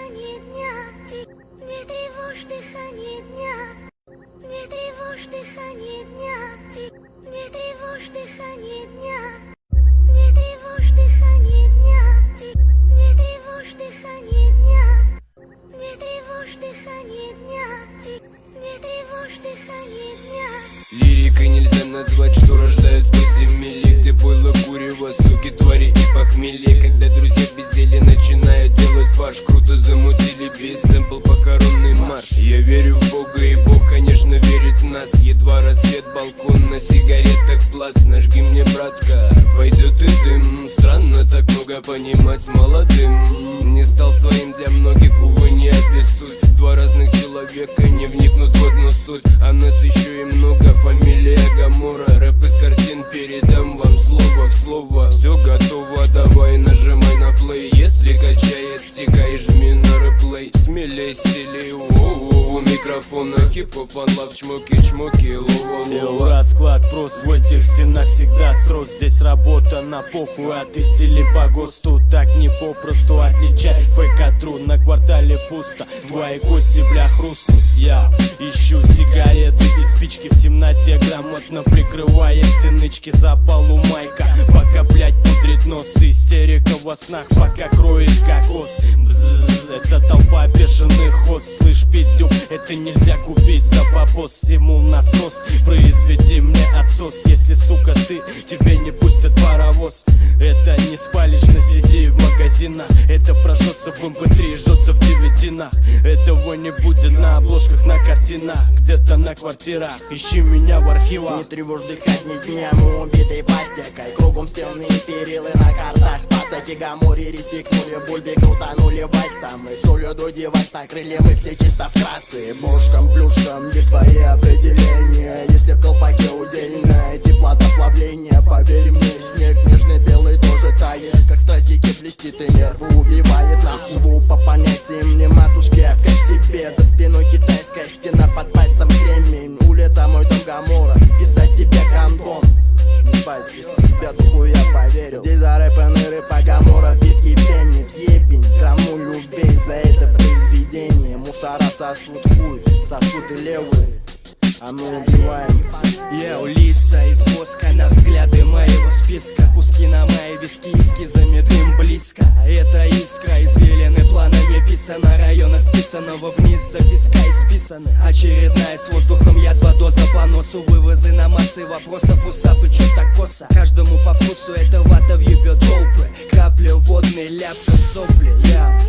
дыхание дня. Не тревожь дыхание дня. Не тревожь дыхание дня. Не тревожь дыхание дня. Не тревожь дыхание дня. Не тревожь дыхание дня. Не тревожь дыхание дня. Не тревожь дыхание дня. Лирикой нельзя назвать, что рождают подземелье, где пойло, курево, суки, твари и похмелье. Когда друзья в безделе начинают делать фарш, круто замутили бит, сэмпл похоронный марш. Я верю в Бога, и Бог, конечно, верит в нас. Едва рассвет, балкон, на сигаретах пласт. Нажги мне, братка, пойдет и дым. Странно так много понимать молодым. Не стал своим для многих, увы, не описуть. Два разных человека не вникнут в одну суть. А нас еще и много, фамилия Гамора. Рэп из картин, передам вам слово в слово. Все готово, давай нажимай на плей. Если качает, стикай, жми на реплей. Смелей, стилей, у микрофона хип-хоп, лав, чмоки, лова. Расклад прост, в этих стенах всегда срос. Здесь работа на похуй, а ты стили по ГОСТу. Так не попросту отличай фейк от тру. На квартале пусто, твои кости, бля, хрустнут. Я ищу сигареты и спички в темноте, грамотно прикрывая все нычки. Запал у майка, пока, блядь, пудрит нос. Истерика во снах, пока кроет кокос. Бззз, это толпа бешеных хоз. Слышь, пиздюк, это нельзя купить за попост. Стимул насос, произведи мне отсос. Если, сука, ты, тебе не пустят паровоз. Это не спалишь на CD в магазинах. Это прожжется в MP3, жжется в девятинах. Этого не будет на обложках, на картинах, где-то на квартирах. Ищи меня в архивах. Не тревожь дыхание дня, мы убитой пластикой. Кругом стены и перилы на картах. Пацаки Гаморе респектнули, бульби крутанули вальсом. И солью до девайс накрыли мысли чисто вкратце. Бошкам, плюшкам, есть свои определения. Если в колпаке удельное теплота плавления, поверь мне, снег нежный белый тоже тает. Как стразики блестит и нервы убивает. Живу по понятиям не матушки, а как себе. За спиной китайская стена, под пальцем кремень. Улица мой дом Гамора, пизда тебе гондон. Ебать, если в себя духу я поверил. Здесь зарэпанный рэп, а Гамора битки пенит. Ебень, кому любей за это произведение. Мусора сосут хуй, сосут и левые, а мы убиваем. Я улица из воска на взгляды моего списка. Куски на мои виски, эскизами дым близко. Это искра, извилины планами писана. Района списанного вниз, записка исписаны. Очередная с воздухом язва, доза по носу. Вывозы на массы вопросов, усапы чё так косо. Каждому по вкусу эта вата въебет толпы. Капля водный, ляпка сопли. Я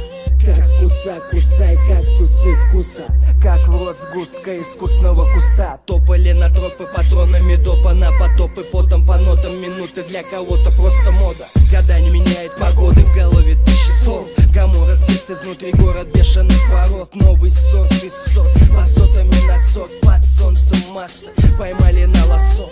как вкуса, кусай кактусы вкуса. Как в рот сгустка искусного куста. Топали на тропы патронами допа на потопы. Потом по нотам минуты для кого-то просто мода. Года не меняет погоды, в голове тысячи слов. Гамора свист изнутри, город бешеных ворот. Новый сорт, рисот, по сотами на сот. Под солнцем масса, поймали на лосо.